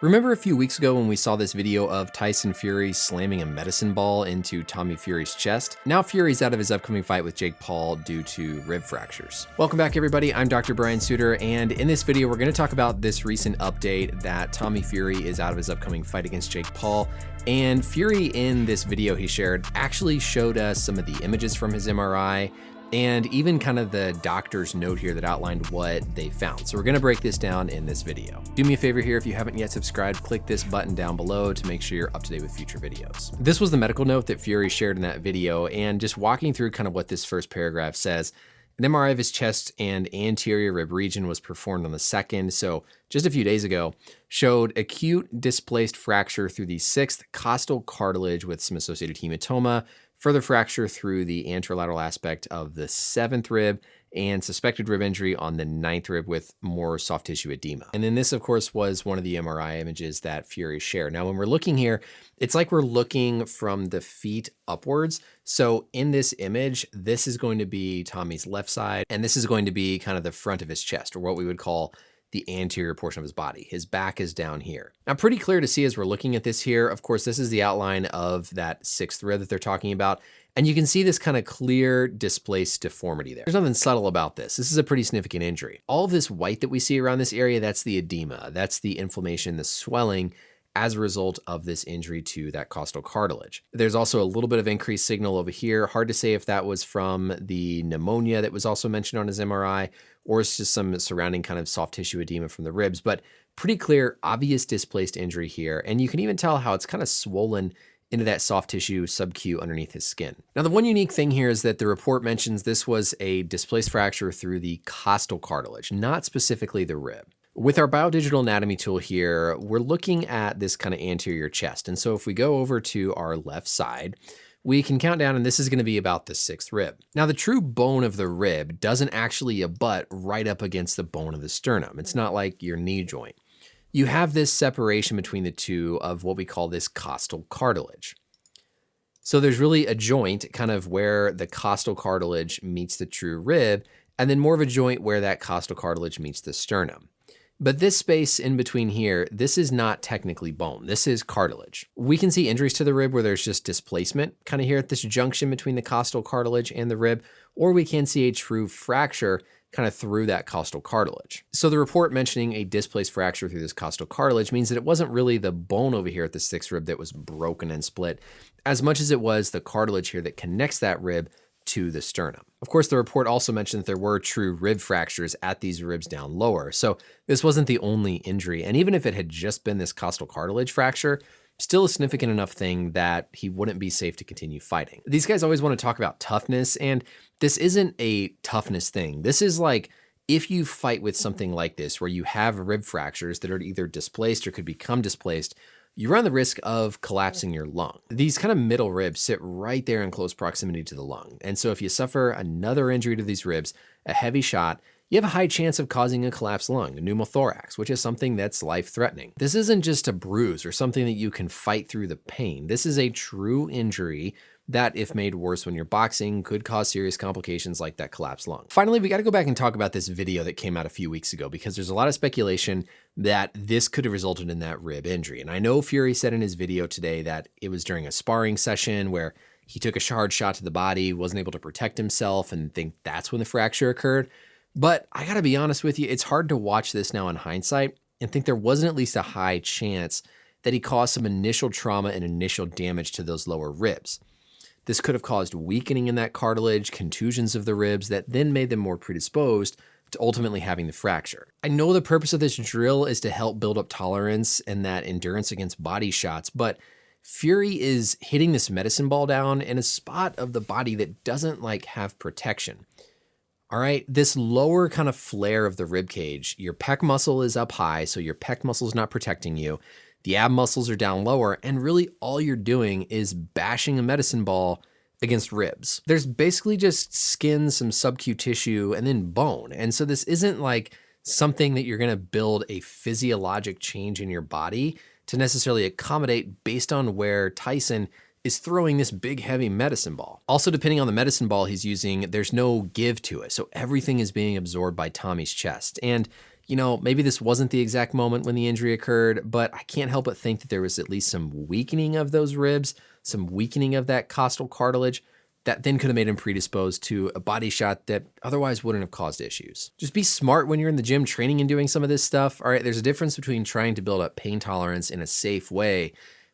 Remember a few weeks ago when we saw this video of Tyson Fury slamming a medicine ball into Tommy Fury's chest? Now Fury's out of his upcoming fight with Jake Paul due to rib fractures. Welcome back everybody, I'm Dr. Brian Sutterer, and in this video we're going to talk about this recent update that Tommy Fury is out of his upcoming fight against Jake Paul. And Fury, in this video he shared, actually showed us some of the images from his MRI and even kind of the doctor's note here that outlined what they found. So we're gonna break this down in this video. Do me a favor here, if you haven't yet subscribed, click this button down below to make sure you're up to date with future videos. This was the medical note that Fury shared in that video, and just walking through kind of what this first paragraph says. An MRI of his chest and anterior rib region was performed on the 2nd, so just a few days ago, showed acute displaced fracture through the 6th costal cartilage with some associated hematoma, further fracture through the anterolateral aspect of the 7th rib, and suspected rib injury on the 9th rib with more soft tissue edema. And then this, of course, was one of the MRI images that Fury shared. Now, when we're looking here, it's like we're looking from the feet upwards. So in this image, this is going to be Tommy's left side, and this is going to be kind of the front of his chest, or what we would call the anterior portion of his body. His back is down here. Now, pretty clear to see as we're looking at this here. Of course, this is the outline of that 6th rib that they're talking about. And you can see this kind of clear displaced deformity there. There's nothing subtle about this. This is a pretty significant injury. All of this white that we see around this area, that's the edema. That's the inflammation, the swelling as a result of this injury to that costal cartilage. There's also a little bit of increased signal over here. Hard to say if that was from the pneumonia that was also mentioned on his MRI, or it's just some surrounding kind of soft tissue edema from the ribs, but pretty clear, obvious displaced injury here. And you can even tell how it's kind of swollen into that soft tissue subQ underneath his skin. Now, the one unique thing here is that the report mentions this was a displaced fracture through the costal cartilage, not specifically the rib. With our biodigital anatomy tool here, we're looking at this kind of anterior chest. And so if we go over to our left side, we can count down, and this is going to be about the 6th rib. Now, the true bone of the rib doesn't actually abut right up against the bone of the sternum. It's not like your knee joint. You have this separation between the two of what we call this costal cartilage. So there's really a joint kind of where the costal cartilage meets the true rib, and then more of a joint where that costal cartilage meets the sternum. But this space in between here, this is not technically bone. This is cartilage. We can see injuries to the rib where there's just displacement kind of here at this junction between the costal cartilage and the rib, or we can see a true fracture kind of through that costal cartilage. So the report mentioning a displaced fracture through this costal cartilage means that it wasn't really the bone over here at the 6th rib that was broken and split, as much as it was the cartilage here that connects that rib to the sternum. Of course, the report also mentioned that there were true rib fractures at these ribs down lower. So this wasn't the only injury. And even if it had just been this costal cartilage fracture, still a significant enough thing that he wouldn't be safe to continue fighting. These guys always want to talk about toughness, and this isn't a toughness thing. This is like, if you fight with something like this, where you have rib fractures that are either displaced or could become displaced, you run the risk of collapsing your lung. These kind of middle ribs sit right there in close proximity to the lung. And so if you suffer another injury to these ribs, a heavy shot, you have a high chance of causing a collapsed lung, a pneumothorax, which is something that's life-threatening. This isn't just a bruise or something that you can fight through the pain. This is a true injury that, if made worse when you're boxing, could cause serious complications like that collapsed lung. Finally, we got to go back and talk about this video that came out a few weeks ago, because there's a lot of speculation that this could have resulted in that rib injury. And I know Fury said in his video today that it was during a sparring session where he took a hard shot to the body, wasn't able to protect himself, and think that's when the fracture occurred. But I gotta be honest with you, it's hard to watch this now in hindsight and think there wasn't at least a high chance that he caused some initial trauma and initial damage to those lower ribs. This could have caused weakening in that cartilage, contusions of the ribs that then made them more predisposed to ultimately having the fracture. I know the purpose of this drill is to help build up tolerance and that endurance against body shots, but Fury is hitting this medicine ball down in a spot of the body that doesn't have protection. All right, this lower kind of flare of the rib cage, your pec muscle is up high, so your pec muscle is not protecting you. The ab muscles are down lower, and really all you're doing is bashing a medicine ball against ribs. There's basically just skin, some subQ tissue, and then bone. And so this isn't like something that you're gonna build a physiologic change in your body to necessarily accommodate based on where Tyson is throwing this big heavy medicine ball. Also, depending on the medicine ball he's using, there's no give to it. So everything is being absorbed by Tommy's chest. And You know, maybe this wasn't the exact moment when the injury occurred, but I can't help but think that there was at least some weakening of those ribs, some weakening of that costal cartilage that then could have made him predisposed to a body shot that otherwise wouldn't have caused issues. Just be smart when you're in the gym training and doing some of this stuff. All right, there's a difference between trying to build up pain tolerance in a safe way,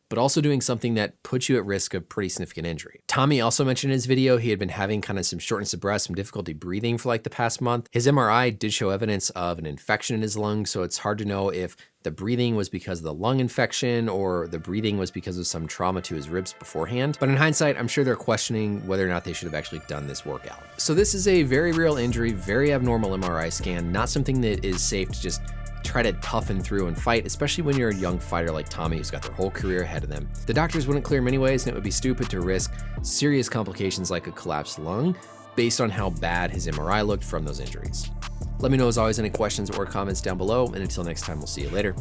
but also doing something that puts you at risk of pretty significant injury. Tommy also mentioned in his video he had been having kind of some shortness of breath, some difficulty breathing for like the past month. His MRI did show evidence of an infection in his lungs, so it's hard to know if the breathing was because of the lung infection or the breathing was because of some trauma to his ribs beforehand. But in hindsight, I'm sure they're questioning whether or not they should have actually done this workout. So this is a very real injury, very abnormal MRI scan, not something that is safe to just try to toughen through and fight, especially when you're a young fighter like Tommy who's got their whole career ahead of them. The doctors wouldn't clear him anyways, and it would be stupid to risk serious complications like a collapsed lung based on how bad his MRI looked from those injuries. Let me know as always any questions or comments down below, and until next time, we'll see you later.